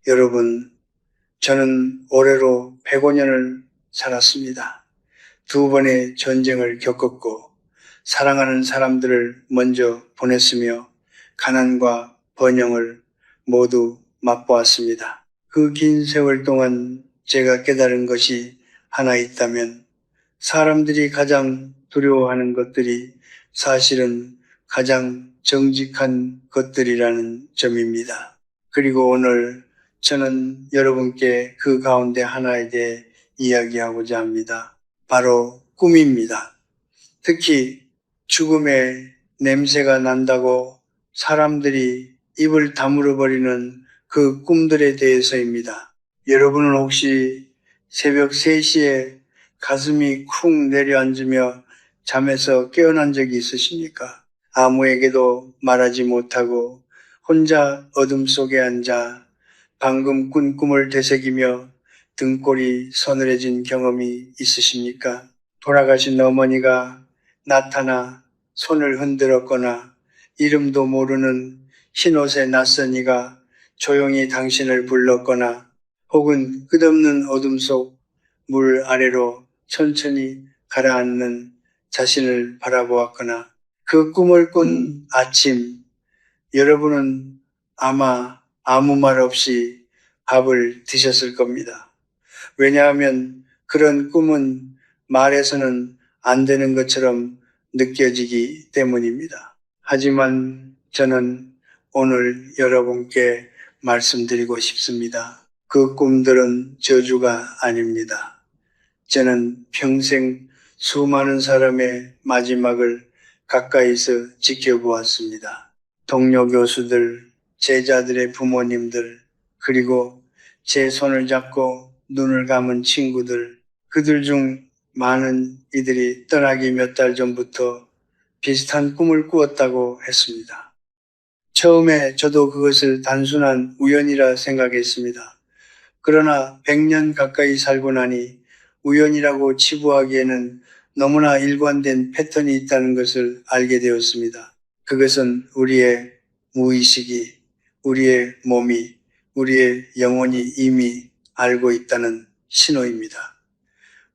여러분, 저는 올해로 105년을 살았습니다. 2번의 전쟁을 겪었고 사랑하는 사람들을 먼저 보냈으며 가난과 번영을 모두 맛보았습니다. 그 긴 세월 동안 제가 깨달은 것이 하나 있다면 사람들이 가장 두려워하는 것들이 사실은 가장 정직한 것들이라는 점입니다. 그리고 오늘 저는 여러분께 그 가운데 하나에 대해 이야기하고자 합니다. 바로 꿈입니다. 특히 죽음의 냄새가 난다고 사람들이 입을 다물어 버리는 그 꿈들에 대해서입니다. 여러분은 혹시 새벽 3시에 가슴이 쿵 내려앉으며 잠에서 깨어난 적이 있으십니까? 아무에게도 말하지 못하고 혼자 어둠 속에 앉아 방금 꾼 꿈을 되새기며 등골이 서늘해진 경험이 있으십니까? 돌아가신 어머니가 나타나 손을 흔들었거나 이름도 모르는 흰옷의 낯선 이가 조용히 당신을 불렀거나 혹은 끝없는 어둠 속 물 아래로 천천히 가라앉는 자신을 바라보았거나 그 꿈을 꾼 아침 여러분은 아마 아무 말 없이 밥을 드셨을 겁니다. 왜냐하면 그런 꿈은 말해서는 안 되는 것처럼 느껴지기 때문입니다. 하지만 저는 오늘 여러분께 말씀드리고 싶습니다. 그 꿈들은 저주가 아닙니다. 저는 평생 수많은 사람의 마지막을 가까이서 지켜보았습니다. 동료 교수들, 제자들의 부모님들, 그리고 제 손을 잡고 눈을 감은 친구들, 그들 중 많은 이들이 떠나기 몇 달 전부터 비슷한 꿈을 꾸었다고 했습니다. 처음에 저도 그것을 단순한 우연이라 생각했습니다. 그러나 100년 가까이 살고 나니 우연이라고 치부하기에는 너무나 일관된 패턴이 있다는 것을 알게 되었습니다. 그것은 우리의 무의식이, 우리의 몸이, 우리의 영혼이 이미 알고 있다는 신호입니다.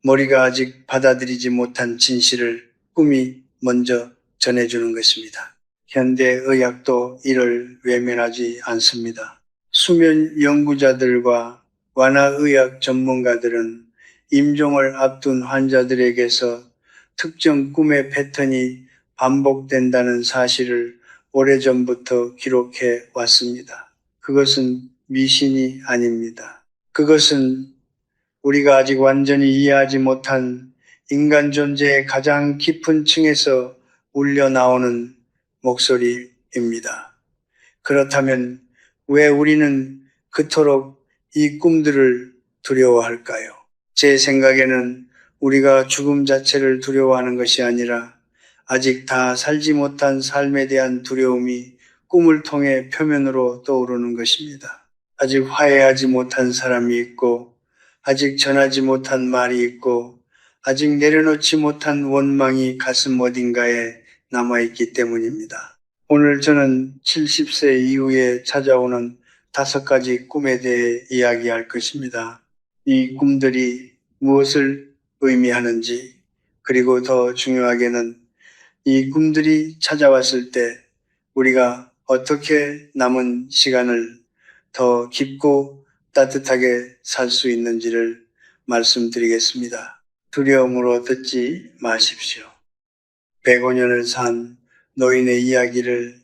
머리가 아직 받아들이지 못한 진실을 꿈이 먼저 전해주는 것입니다. 현대의학도 이를 외면하지 않습니다. 수면 연구자들과 완화의학 전문가들은 임종을 앞둔 환자들에게서 특정 꿈의 패턴이 반복된다는 사실을 오래전부터 기록해 왔습니다. 그것은 미신이 아닙니다. 그것은 우리가 아직 완전히 이해하지 못한 인간 존재의 가장 깊은 층에서 울려 나오는 목소리입니다. 그렇다면 왜 우리는 그토록 이 꿈들을 두려워할까요? 제 생각에는 우리가 죽음 자체를 두려워하는 것이 아니라 아직 다 살지 못한 삶에 대한 두려움이 꿈을 통해 표면으로 떠오르는 것입니다. 아직 화해하지 못한 사람이 있고, 아직 전하지 못한 말이 있고, 아직 내려놓지 못한 원망이 가슴 어딘가에 남아있기 때문입니다. 오늘 저는 70세 이후에 찾아오는 5가지 꿈에 대해 이야기할 것입니다. 이 꿈들이 무엇을 의미하는지, 그리고 더 중요하게는 이 꿈들이 찾아왔을 때 우리가 어떻게 남은 시간을 더 깊고 따뜻하게 살 수 있는지를 말씀드리겠습니다. 두려움으로 듣지 마십시오. 105년을 산 노인의 이야기를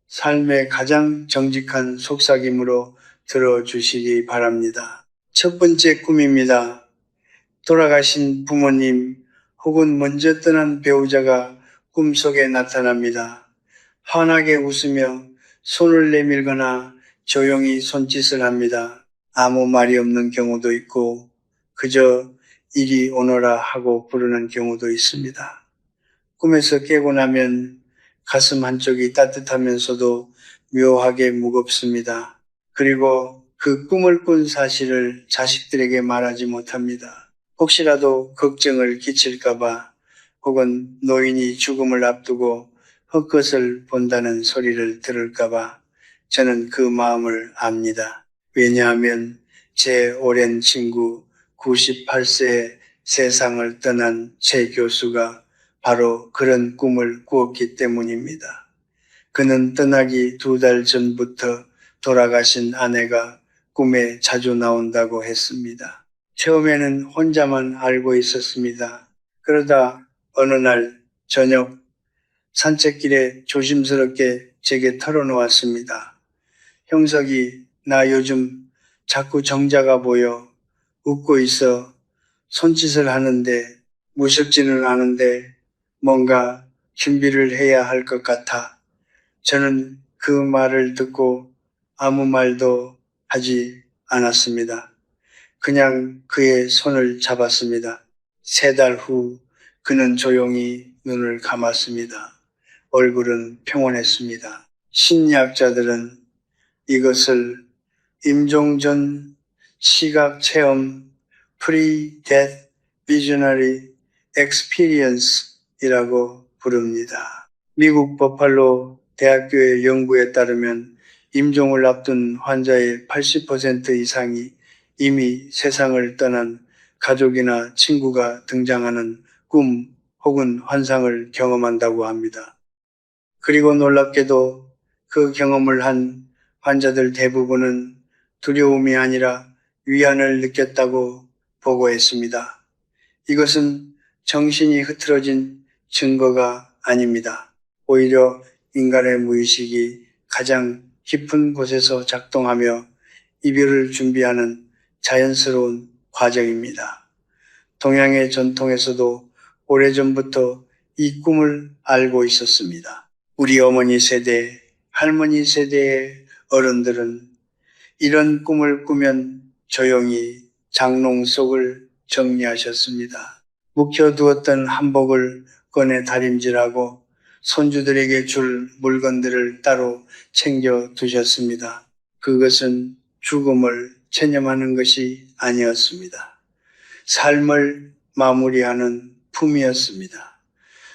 삶의 가장 정직한 속삭임으로 들어주시기 바랍니다. 첫 번째 꿈입니다. 돌아가신 부모님 혹은 먼저 떠난 배우자가 꿈속에 나타납니다. 환하게 웃으며 손을 내밀거나 조용히 손짓을 합니다. 아무 말이 없는 경우도 있고 그저 이리 오너라 하고 부르는 경우도 있습니다. 꿈에서 깨고 나면 가슴 한쪽이 따뜻하면서도 묘하게 무겁습니다. 그리고 그 꿈을 꾼 사실을 자식들에게 말하지 못합니다. 혹시라도 걱정을 끼칠까봐 혹은 노인이 죽음을 앞두고 헛것을 본다는 소리를 들을까봐 저는 그 마음을 압니다. 왜냐하면 제 오랜 친구 98세에 세상을 떠난 제 교수가 바로 그런 꿈을 꾸었기 때문입니다. 그는 떠나기 2달 전부터 돌아가신 아내가 꿈에 자주 나온다고 했습니다. 처음에는 혼자만 알고 있었습니다. 그러다 어느 날 저녁 산책길에 조심스럽게 제게 털어놓았습니다. 형석이, 나 요즘 자꾸 정자가 보여. 웃고 있어. 손짓을 하는데 무섭지는 않은데 뭔가 준비를 해야 할 것 같아. 저는 그 말을 듣고 아무 말도 하지 않았습니다. 그냥 그의 손을 잡았습니다. 3달 후 그는 조용히 눈을 감았습니다. 얼굴은 평온했습니다. 심리학자들은 이것을 임종전 시각체험 Pre-Death Visionary Experience이라고 부릅니다. 미국 버팔로 대학교의 연구에 따르면 임종을 앞둔 환자의 80% 이상이 이미 세상을 떠난 가족이나 친구가 등장하는 꿈 혹은 환상을 경험한다고 합니다. 그리고 놀랍게도 그 경험을 한 환자들 대부분은 두려움이 아니라 위안을 느꼈다고 보고했습니다. 이것은 정신이 흐트러진 증거가 아닙니다. 오히려 인간의 무의식이 가장 깊은 곳에서 작동하며 이별을 준비하는 자연스러운 과정입니다. 동양의 전통에서도 오래전부터 이 꿈을 알고 있었습니다. 우리 어머니 세대, 할머니 세대의 어른들은 이런 꿈을 꾸면 조용히 장롱 속을 정리하셨습니다. 묵혀두었던 한복을 꺼내 다림질하고 손주들에게 줄 물건들을 따로 챙겨 두셨습니다. 그것은 죽음을 체념하는 것이 아니었습니다. 삶을 마무리하는 품이었습니다.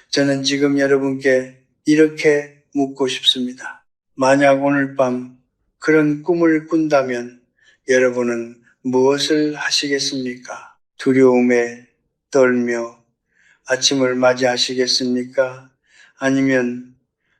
저는 지금 여러분께 이렇게 묻고 싶습니다. 만약 오늘 밤 그런 꿈을 꾼다면 여러분은 무엇을 하시겠습니까? 두려움에 떨며 아침을 맞이하시겠습니까? 아니면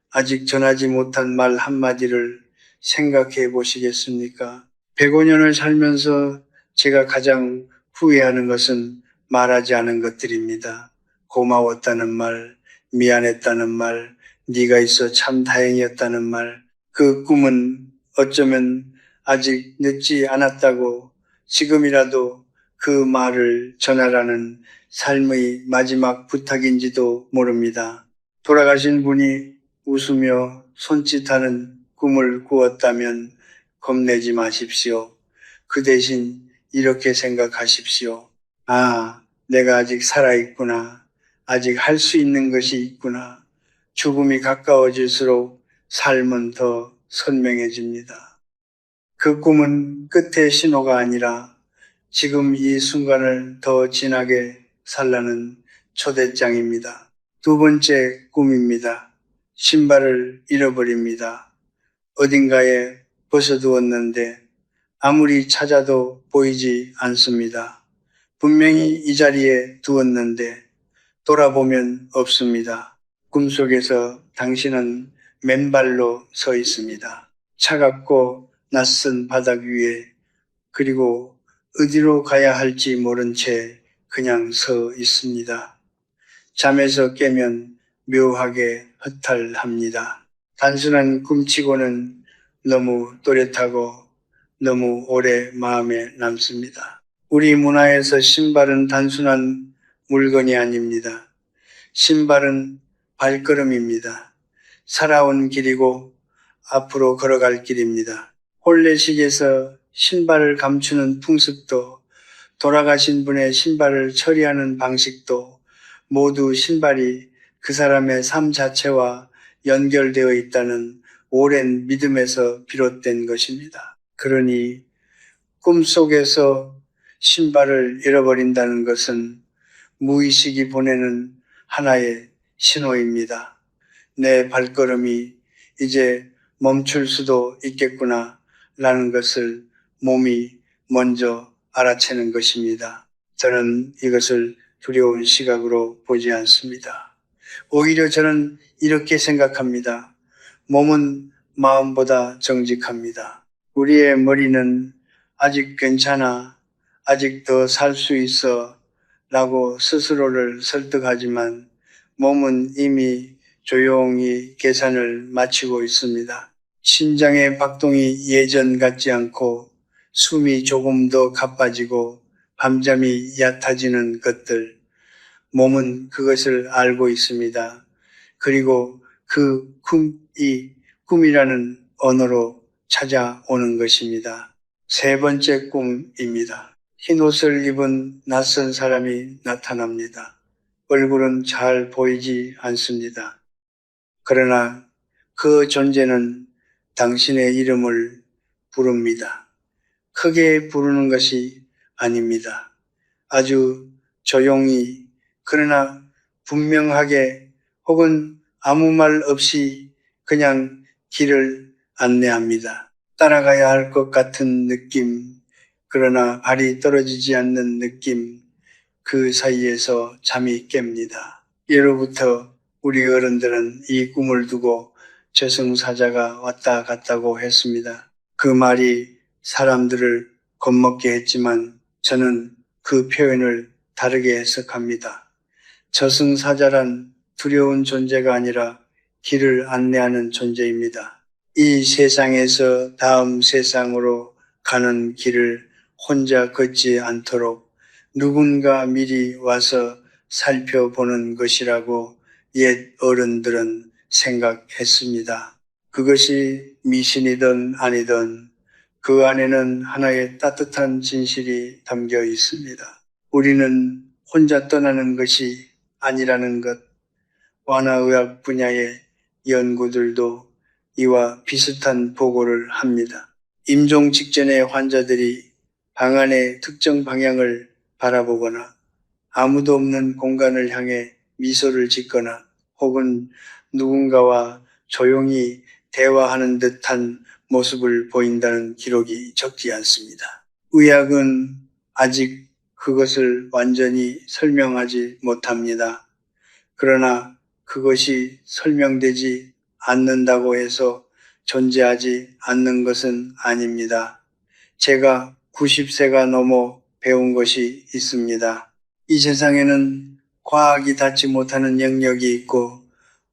아직 전하지 못한 말 한마디를 생각해 보시겠습니까? 105년을 살면서 제가 가장 후회하는 것은 말하지 않은 것들입니다. 고마웠다는 말, 미안했다는 말, 네가 있어 참 다행이었다는 말. 그 꿈은 어쩌면 아직 늦지 않았다고 지금이라도 그 말을 전하라는 삶의 마지막 부탁인지도 모릅니다. 돌아가신 분이 웃으며 손짓하는 꿈을 꾸었다면 겁내지 마십시오. 그 대신 이렇게 생각하십시오. 아, 내가 아직 살아있구나. 아직 할 수 있는 것이 있구나. 죽음이 가까워질수록 삶은 더 선명해집니다. 그 꿈은 끝의 신호가 아니라 지금 이 순간을 더 진하게 살라는 초대장입니다. 2번째 꿈입니다. 신발을 잃어버립니다. 어딘가에 벗어두었는데 아무리 찾아도 보이지 않습니다. 분명히 이 자리에 두었는데 돌아보면 없습니다. 꿈속에서 당신은 맨발로 서 있습니다. 차갑고 낯선 바닥 위에, 그리고 어디로 가야 할지 모른 채 그냥 서 있습니다. 잠에서 깨면 묘하게 허탈합니다. 단순한 꿈치고는 너무 또렷하고 너무 오래 마음에 남습니다. 우리 문화에서 신발은 단순한 물건이 아닙니다. 신발은 발걸음입니다. 살아온 길이고 앞으로 걸어갈 길입니다. 혼례식에서 신발을 감추는 풍습도, 돌아가신 분의 신발을 처리하는 방식도 모두 신발이 그 사람의 삶 자체와 연결되어 있다는 오랜 믿음에서 비롯된 것입니다. 그러니 꿈속에서 신발을 잃어버린다는 것은 무의식이 보내는 하나의 신호입니다. 내 발걸음이 이제 멈출 수도 있겠구나 라는 것을 몸이 먼저 알아채는 것입니다. 저는 이것을 두려운 시각으로 보지 않습니다. 오히려 저는 이렇게 생각합니다. 몸은 마음보다 정직합니다. 우리의 머리는 아직 괜찮아, 아직 더 살 수 있어 라고 스스로를 설득하지만 몸은 이미 조용히 계산을 마치고 있습니다. 심장의 박동이 예전 같지 않고 숨이 조금 더 가빠지고 밤잠이 얕아지는 것들, 몸은 그것을 알고 있습니다. 그리고 그 꿈이라는 언어로 찾아오는 것입니다. 세 번째 꿈입니다. 흰 옷을 입은 낯선 사람이 나타납니다. 얼굴은 잘 보이지 않습니다. 그러나 그 존재는 당신의 이름을 부릅니다. 크게 부르는 것이 아닙니다. 아주 조용히 그러나 분명하게 혹은 아무 말 없이 그냥 길을 안내합니다. 따라가야 할 것 같은 느낌, 그러나 발이 떨어지지 않는 느낌, 그 사이에서 잠이 깹니다. 예로부터 우리 어른들은 이 꿈을 두고 저승사자가 왔다 갔다고 했습니다. 그 말이 사람들을 겁먹게 했지만 저는 그 표현을 다르게 해석합니다. 저승사자란 두려운 존재가 아니라 길을 안내하는 존재입니다. 이 세상에서 다음 세상으로 가는 길을 혼자 걷지 않도록 누군가 미리 와서 살펴보는 것이라고 옛 어른들은 생각했습니다. 그것이 미신이든 아니든 그 안에는 하나의 따뜻한 진실이 담겨 있습니다. 우리는 혼자 떠나는 것이 아니라는 것, 완화의학 분야의 연구들도 이와 비슷한 보고를 합니다. 임종 직전에 환자들이 방 안의 특정 방향을 바라보거나 아무도 없는 공간을 향해 미소를 짓거나 혹은 누군가와 조용히 대화하는 듯한 모습을 보인다는 기록이 적지 않습니다. 의학은 아직 그것을 완전히 설명하지 못합니다. 그러나 그것이 설명되지 않는다고 해서 존재하지 않는 것은 아닙니다. 제가 90세가 넘어 배운 것이 있습니다. 이 세상에는 과학이 닿지 못하는 영역이 있고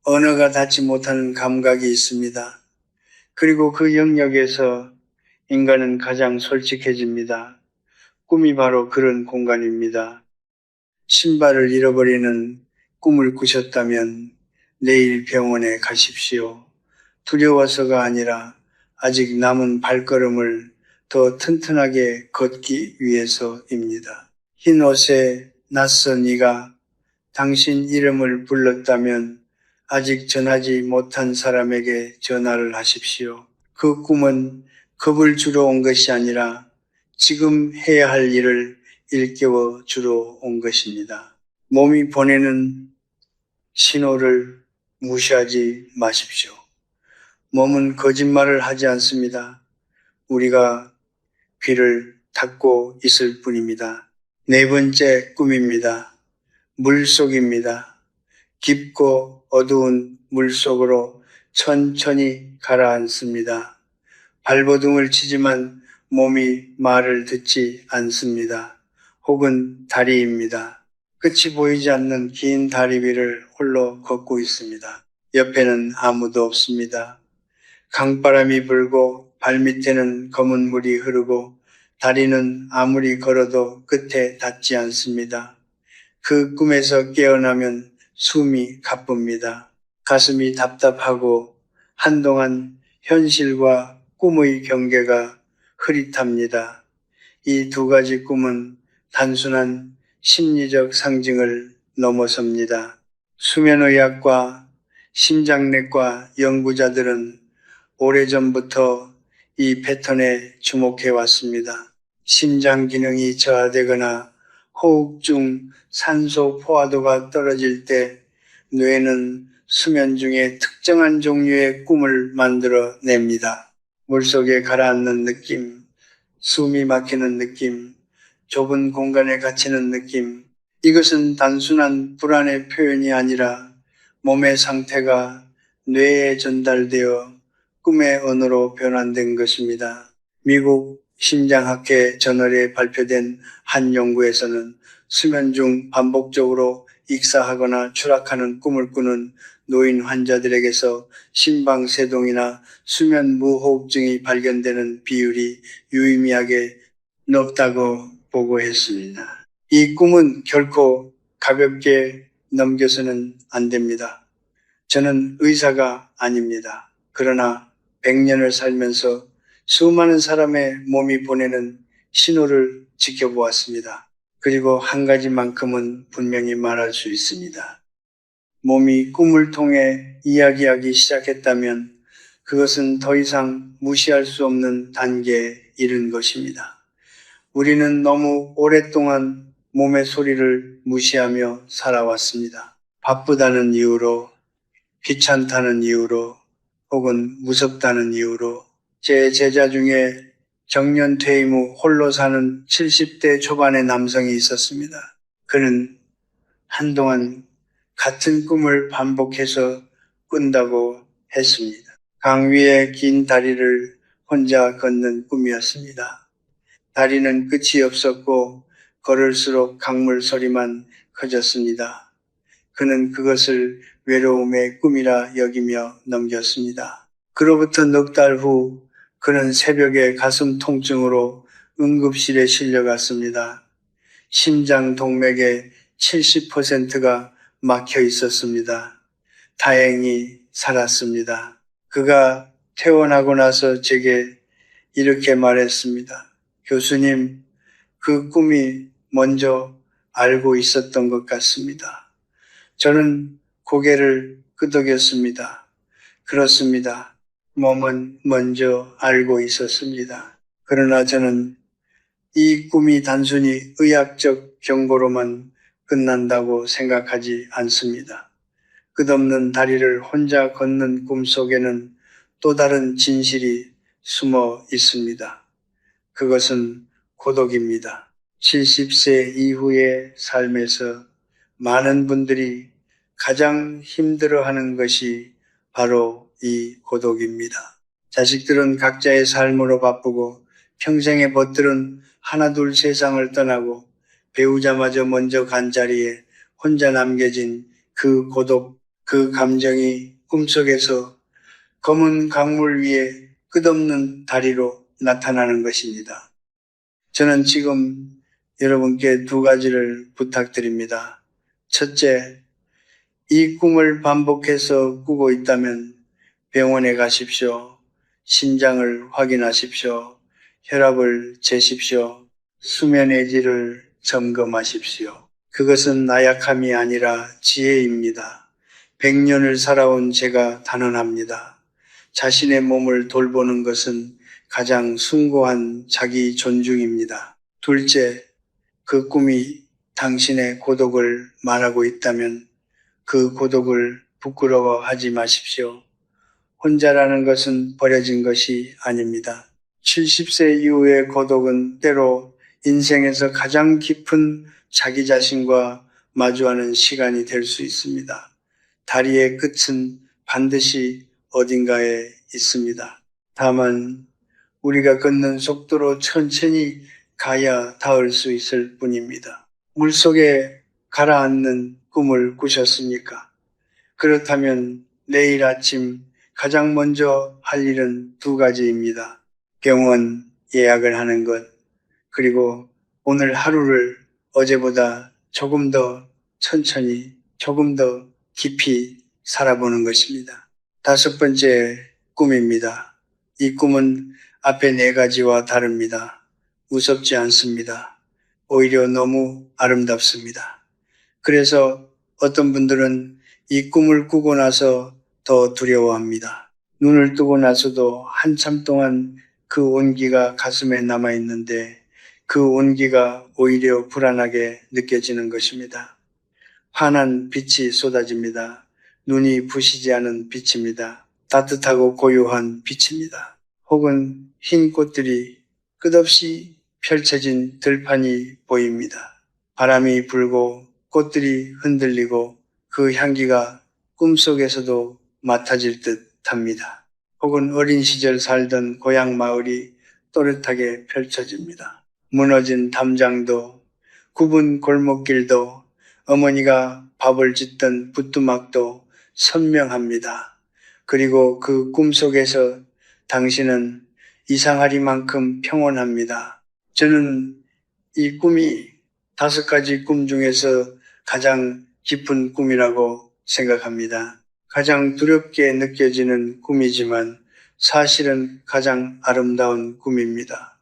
언어가 닿지 못하는 감각이 있습니다. 그리고 그 영역에서 인간은 가장 솔직해집니다. 꿈이 바로 그런 공간입니다. 신발을 잃어버리는 꿈을 꾸셨다면 내일 병원에 가십시오. 두려워서가 아니라 아직 남은 발걸음을 더 튼튼하게 걷기 위해서입니다. 흰 옷에 낯선 이가 당신 이름을 불렀다면 아직 전하지 못한 사람에게 전화를 하십시오. 그 꿈은 겁을 주러 온 것이 아니라 지금 해야 할 일을 일깨워 주러 온 것입니다. 몸이 보내는 신호를 무시하지 마십시오. 몸은 거짓말을 하지 않습니다. 우리가 귀를 닫고 있을 뿐입니다. 네 번째 꿈입니다. 물속입니다. 깊고 어두운 물속으로 천천히 가라앉습니다. 발버둥을 치지만 몸이 말을 듣지 않습니다. 혹은 다리입니다. 끝이 보이지 않는 긴 다리 위를 홀로 걷고 있습니다. 옆에는 아무도 없습니다. 강바람이 불고 발밑에는 검은 물이 흐르고 다리는 아무리 걸어도 끝에 닿지 않습니다. 그 꿈에서 깨어나면 숨이 가쁩니다. 가슴이 답답하고 한동안 현실과 꿈의 경계가 흐릿합니다. 이 두 가지 꿈은 단순한 심리적 상징을 넘어섭니다. 수면의학과 심장내과 연구자들은 오래전부터 이 패턴에 주목해 왔습니다. 심장 기능이 저하되거나 호흡 중 산소 포화도가 떨어질 때 뇌는 수면 중에 특정한 종류의 꿈을 만들어 냅니다. 물속에 가라앉는 느낌, 숨이 막히는 느낌, 좁은 공간에 갇히는 느낌. 이것은 단순한 불안의 표현이 아니라 몸의 상태가 뇌에 전달되어 꿈의 언어로 변환된 것입니다. 미국 심장학회 저널에 발표된 한 연구에서는 수면 중 반복적으로 익사하거나 추락하는 꿈을 꾸는 노인 환자들에게서 심방세동이나 수면 무호흡증이 발견되는 비율이 유의미하게 높다고 보고했습니다. 이 꿈은 결코 가볍게 넘겨서는 안 됩니다. 저는 의사가 아닙니다. 그러나 100년을 살면서 수많은 사람의 몸이 보내는 신호를 지켜보았습니다. 그리고 한 가지만큼은 분명히 말할 수 있습니다. 몸이 꿈을 통해 이야기하기 시작했다면 그것은 더 이상 무시할 수 없는 단계에 이른 것입니다. 우리는 너무 오랫동안 몸의 소리를 무시하며 살아왔습니다. 바쁘다는 이유로, 귀찮다는 이유로, 혹은 무섭다는 이유로. 제 제자 중에 정년 퇴임 후 홀로 사는 70대 초반의 남성이 있었습니다. 그는 한동안 같은 꿈을 반복해서 꾼다고 했습니다. 강 위에 긴 다리를 혼자 걷는 꿈이었습니다. 다리는 끝이 없었고 걸을수록 강물 소리만 커졌습니다. 그는 그것을 외로움의 꿈이라 여기며 넘겼습니다. 그로부터 넉 달 후 그는 새벽에 가슴 통증으로 응급실에 실려갔습니다. 심장 동맥의 70%가 막혀 있었습니다. 다행히 살았습니다. 그가 퇴원하고 나서 제게 이렇게 말했습니다. 교수님, 그 꿈이 먼저 알고 있었던 것 같습니다. 저는 고개를 끄덕였습니다. 그렇습니다. 몸은 먼저 알고 있었습니다. 그러나 저는 이 꿈이 단순히 의학적 경고로만 끝난다고 생각하지 않습니다. 끝없는 다리를 혼자 걷는 꿈 속에는 또 다른 진실이 숨어 있습니다. 그것은 고독입니다. 70세 이후의 삶에서 많은 분들이 가장 힘들어하는 것이 바로 이 고독입니다. 자식들은 각자의 삶으로 바쁘고 평생의 벗들은 하나둘 세상을 떠나고 배우자마저 먼저 간 자리에 혼자 남겨진 그 고독, 그 감정이 꿈속에서 검은 강물 위에 끝없는 다리로 나타나는 것입니다. 저는 지금 여러분께 두 가지를 부탁드립니다. 첫째, 이 꿈을 반복해서 꾸고 있다면 병원에 가십시오. 심장을 확인하십시오. 혈압을 재십시오. 수면의 질을 점검하십시오. 그것은 나약함이 아니라 지혜입니다. 100년을 살아온 제가 단언합니다. 자신의 몸을 돌보는 것은 가장 숭고한 자기 존중입니다. 둘째, 그 꿈이 당신의 고독을 말하고 있다면 그 고독을 부끄러워하지 마십시오. 혼자라는 것은 버려진 것이 아닙니다. 70세 이후의 고독은 때로 인생에서 가장 깊은 자기 자신과 마주하는 시간이 될 수 있습니다. 다리의 끝은 반드시 어딘가에 있습니다. 다만 우리가 걷는 속도로 천천히 가야 닿을 수 있을 뿐입니다. 물속에 가라앉는 꿈을 꾸셨습니까? 그렇다면 내일 아침 가장 먼저 할 일은 두 가지입니다. 병원 예약을 하는 것, 그리고 오늘 하루를 어제보다 조금 더 천천히, 조금 더 깊이 살아보는 것입니다. 다섯 번째 꿈입니다. 이 꿈은 앞에 네 가지와 다릅니다. 무섭지 않습니다. 오히려 너무 아름답습니다. 그래서 어떤 분들은 이 꿈을 꾸고 나서 더 두려워합니다. 눈을 뜨고 나서도 한참 동안 그 온기가 가슴에 남아있는데 그 온기가 오히려 불안하게 느껴지는 것입니다. 환한 빛이 쏟아집니다. 눈이 부시지 않은 빛입니다. 따뜻하고 고요한 빛입니다. 혹은 흰 꽃들이 끝없이 펼쳐진 들판이 보입니다. 바람이 불고 꽃들이 흔들리고 그 향기가 꿈속에서도 맡아질 듯 합니다. 혹은 어린 시절 살던 고향 마을이 또렷하게 펼쳐집니다. 무너진 담장도, 굽은 골목길도, 어머니가 밥을 짓던 부뚜막도 선명합니다. 그리고 그 꿈속에서 당신은 이상하리만큼 평온합니다. 저는 이 꿈이 5가지 꿈 중에서 가장 깊은 꿈이라고 생각합니다. 가장 두렵게 느껴지는 꿈이지만 사실은 가장 아름다운 꿈입니다.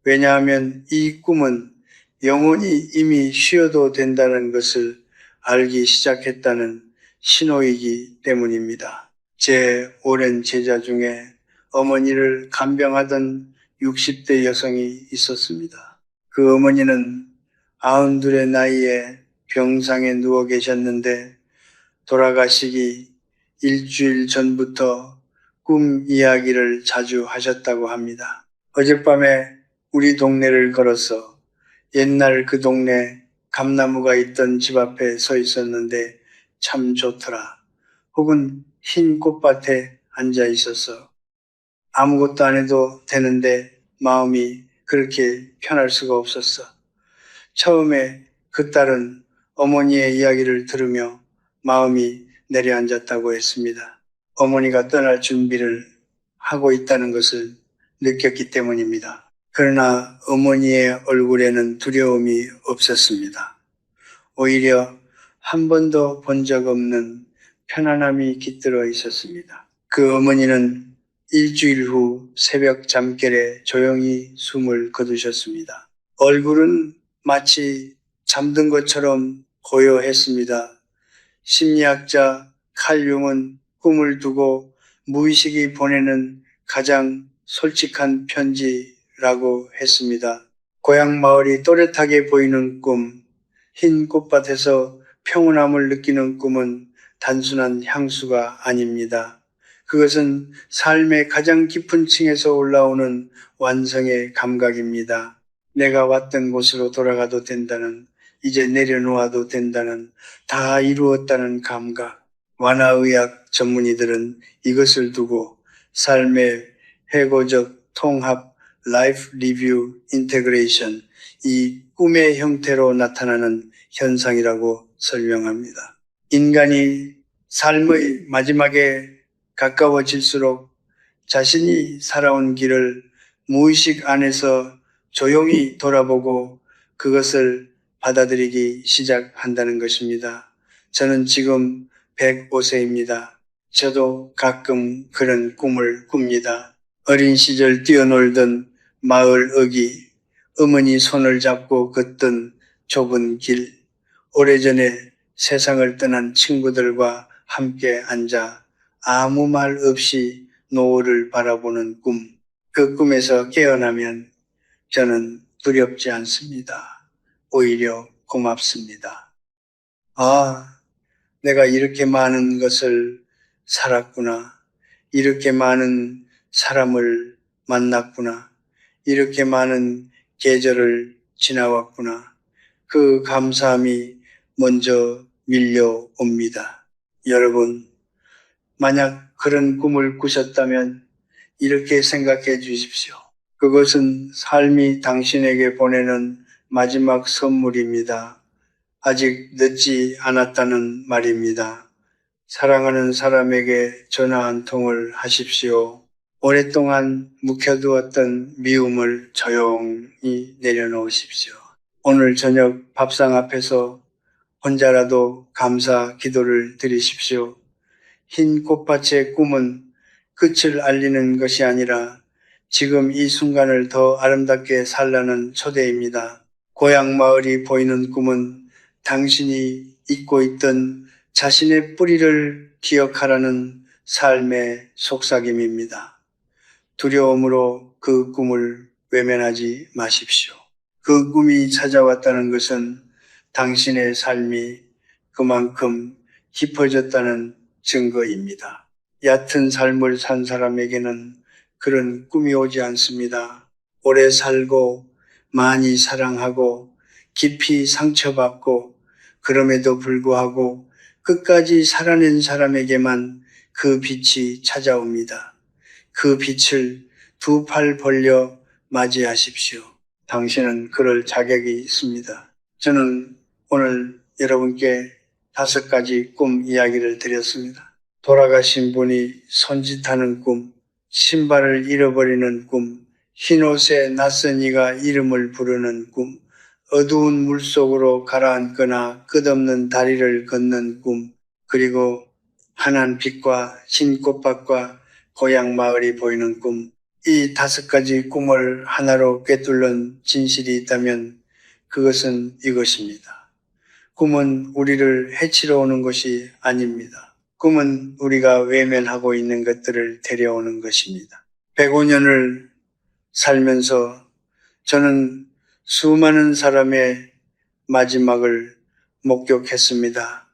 왜냐하면 이 꿈은 영혼이 이미 쉬어도 된다는 것을 알기 시작했다는 신호이기 때문입니다. 제 오랜 제자 중에 어머니를 간병하던 60대 여성이 있었습니다. 그 어머니는 92의 나이에 병상에 누워 계셨는데 돌아가시기 일주일 전부터 꿈 이야기를 자주 하셨다고 합니다. 어젯밤에 우리 동네를 걸어서 옛날 그 동네 감나무가 있던 집 앞에 서 있었는데 참 좋더라. 혹은 흰 꽃밭에 앉아 있어서 아무것도 안 해도 되는데 마음이 그렇게 편할 수가 없었어. 처음에 그 딸은 어머니의 이야기를 들으며 마음이 내려앉았다고 했습니다. 어머니가 떠날 준비를 하고 있다는 것을 느꼈기 때문입니다. 그러나 어머니의 얼굴에는 두려움이 없었습니다. 오히려 한 번도 본 적 없는 편안함이 깃들어 있었습니다. 그 어머니는 일주일 후 새벽 잠결에 조용히 숨을 거두셨습니다. 얼굴은 마치 잠든 것처럼 고요했습니다. 심리학자 칼 융은 꿈을 두고 무의식이 보내는 가장 솔직한 편지라고 했습니다. 고향 마을이 또렷하게 보이는 꿈, 흰 꽃밭에서 평온함을 느끼는 꿈은 단순한 향수가 아닙니다. 그것은 삶의 가장 깊은 층에서 올라오는 완성의 감각입니다. 내가 왔던 곳으로 돌아가도 된다는, 이제 내려놓아도 된다는, 다 이루었다는 감각. 완화의학 전문의들은 이것을 두고 삶의 회고적 통합, 라이프 리뷰 인테그레이션, 이 꿈의 형태로 나타나는 현상이라고 설명합니다. 인간이 삶의 마지막에 가까워질수록 자신이 살아온 길을 무의식 안에서 조용히 돌아보고 그것을 받아들이기 시작한다는 것입니다. 저는 지금 105세입니다. 저도 가끔 그런 꿈을 꿉니다. 어린 시절 뛰어놀던 마을 어귀, 어머니 손을 잡고 걷던 좁은 길, 오래전에 세상을 떠난 친구들과 함께 앉아 아무 말 없이 노을을 바라보는 꿈. 그 꿈에서 깨어나면 저는 두렵지 않습니다. 오히려 고맙습니다. 아, 내가 이렇게 많은 것을 살았구나. 이렇게 많은 사람을 만났구나. 이렇게 많은 계절을 지나왔구나. 그 감사함이 먼저 밀려옵니다. 여러분, 만약 그런 꿈을 꾸셨다면 이렇게 생각해 주십시오. 그것은 삶이 당신에게 보내는 마지막 선물입니다. 아직 늦지 않았다는 말입니다. 사랑하는 사람에게 전화 한 통을 하십시오. 오랫동안 묵혀두었던 미움을 조용히 내려놓으십시오. 오늘 저녁 밥상 앞에서 혼자라도 감사 기도를 드리십시오. 흰 꽃밭의 꿈은 끝을 알리는 것이 아니라 지금 이 순간을 더 아름답게 살라는 초대입니다. 고향 마을이 보이는 꿈은 당신이 잊고 있던 자신의 뿌리를 기억하라는 삶의 속삭임입니다. 두려움으로 그 꿈을 외면하지 마십시오. 그 꿈이 찾아왔다는 것은 당신의 삶이 그만큼 깊어졌다는 증거입니다. 얕은 삶을 산 사람에게는 그런 꿈이 오지 않습니다. 오래 살고 많이 사랑하고 깊이 상처받고 그럼에도 불구하고 끝까지 살아낸 사람에게만 그 빛이 찾아옵니다. 그 빛을 두 팔 벌려 맞이하십시오. 당신은 그럴 자격이 있습니다. 저는 오늘 여러분께 5가지 꿈 이야기를 드렸습니다. 돌아가신 분이 손짓하는 꿈, 신발을 잃어버리는 꿈, 흰옷에 낯선 이가 이름을 부르는 꿈, 어두운 물속으로 가라앉거나 끝없는 다리를 걷는 꿈, 그리고 환한 빛과 흰 꽃밭과 고향 마을이 보이는 꿈. 이 5가지 꿈을 하나로 꿰뚫는 진실이 있다면 그것은 이것입니다. 꿈은 우리를 해치러 오는 것이 아닙니다. 꿈은 우리가 외면하고 있는 것들을 데려오는 것입니다. 105년을 살면서 저는 수많은 사람의 마지막을 목격했습니다.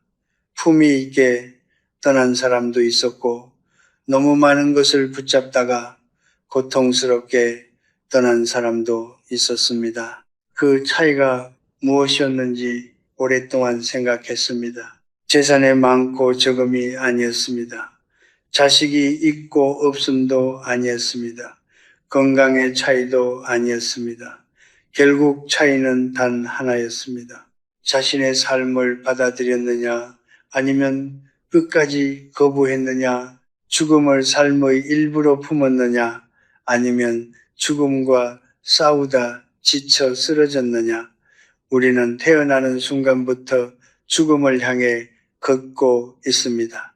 품위 있게 떠난 사람도 있었고 너무 많은 것을 붙잡다가 고통스럽게 떠난 사람도 있었습니다. 그 차이가 무엇이었는지 오랫동안 생각했습니다. 재산의 많고 적음이 아니었습니다. 자식이 있고 없음도 아니었습니다. 건강의 차이도 아니었습니다. 결국 차이는 단 하나였습니다. 자신의 삶을 받아들였느냐 아니면 끝까지 거부했느냐, 죽음을 삶의 일부로 품었느냐 아니면 죽음과 싸우다 지쳐 쓰러졌느냐. 우리는 태어나는 순간부터 죽음을 향해 걷고 있습니다.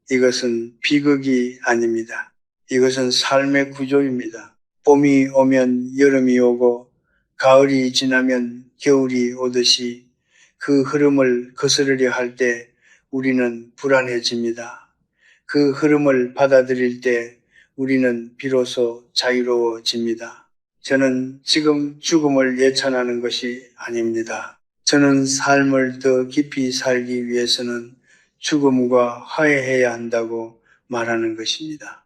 이것은 비극이 아닙니다. 이것은 삶의 구조입니다. 봄이 오면 여름이 오고 가을이 지나면 겨울이 오듯이 그 흐름을 거스르려 할 때 우리는 불안해집니다. 그 흐름을 받아들일 때 우리는 비로소 자유로워집니다. 저는 지금 죽음을 예찬하는 것이 아닙니다. 저는 삶을 더 깊이 살기 위해서는 죽음과 화해해야 한다고 말하는 것입니다.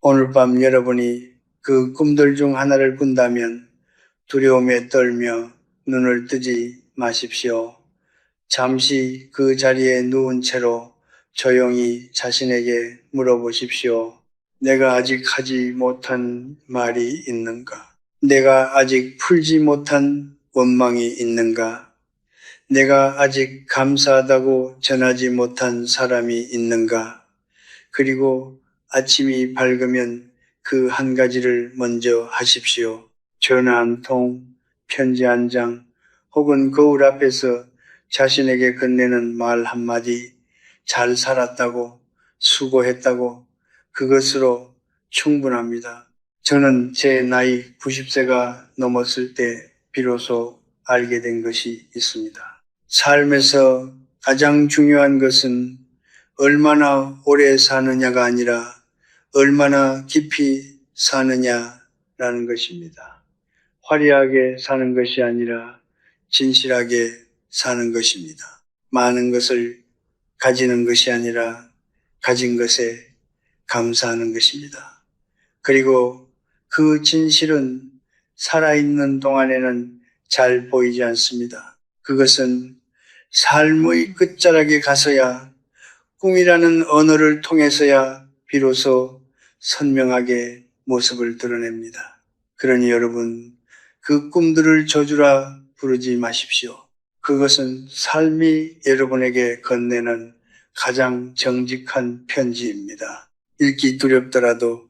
오늘 밤 여러분이 그 꿈들 중 하나를 꾼다면 두려움에 떨며 눈을 뜨지 마십시오. 잠시 그 자리에 누운 채로 조용히 자신에게 물어보십시오. 내가 아직 하지 못한 말이 있는가? 내가 아직 풀지 못한 원망이 있는가? 내가 아직 감사하다고 전하지 못한 사람이 있는가? 그리고 아침이 밝으면 그 한 가지를 먼저 하십시오. 전화 한 통, 편지 한 장, 혹은 거울 앞에서 자신에게 건네는 말 한마디, 잘 살았다고, 수고했다고, 그것으로 충분합니다. 저는 제 나이 90세가 넘었을 때 비로소 알게 된 것이 있습니다. 삶에서 가장 중요한 것은 얼마나 오래 사느냐가 아니라 얼마나 깊이 사느냐라는 것입니다. 화려하게 사는 것이 아니라 진실하게 사는 것입니다. 많은 것을 가지는 것이 아니라 가진 것에 감사하는 것입니다. 그리고 그 진실은 살아있는 동안에는 잘 보이지 않습니다. 그것은 삶의 끝자락에 가서야 꿈이라는 언어를 통해서야 비로소 선명하게 모습을 드러냅니다. 그러니 여러분, 그 꿈들을 저주라 부르지 마십시오. 그것은 삶이 여러분에게 건네는 가장 정직한 편지입니다. 읽기 두렵더라도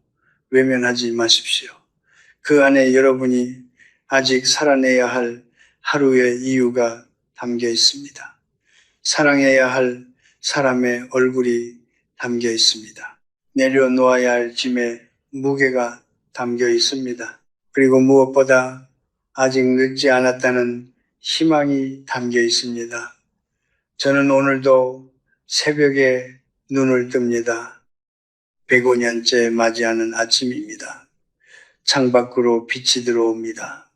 외면하지 마십시오. 그 안에 여러분이 아직 살아내야 할 하루의 이유가 담겨 있습니다. 사랑해야 할 사람의 얼굴이 담겨 있습니다. 내려놓아야 할 짐의 무게가 담겨 있습니다. 그리고 무엇보다 아직 늦지 않았다는 희망이 담겨 있습니다. 저는 오늘도 새벽에 눈을 뜹니다. 105년째 맞이하는 아침입니다. 창밖으로 빛이 들어옵니다.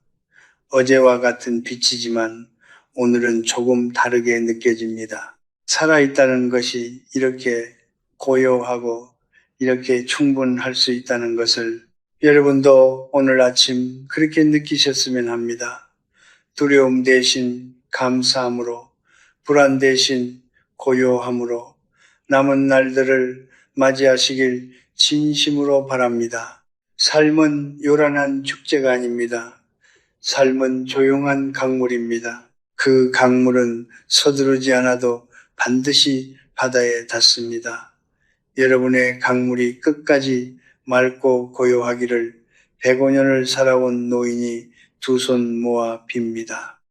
어제와 같은 빛이지만 오늘은 조금 다르게 느껴집니다. 살아있다는 것이 이렇게 고요하고 이렇게 충분할 수 있다는 것을 여러분도 오늘 아침 그렇게 느끼셨으면 합니다. 두려움 대신 감사함으로, 불안 대신 고요함으로 남은 날들을 맞이하시길 진심으로 바랍니다. 삶은 요란한 축제가 아닙니다. 삶은 조용한 강물입니다. 그 강물은 서두르지 않아도 반드시 바다에 닿습니다. 여러분의 강물이 끝까지 맑고 고요하기를 105년을 살아온 노인이 두 손 모아 빕니다.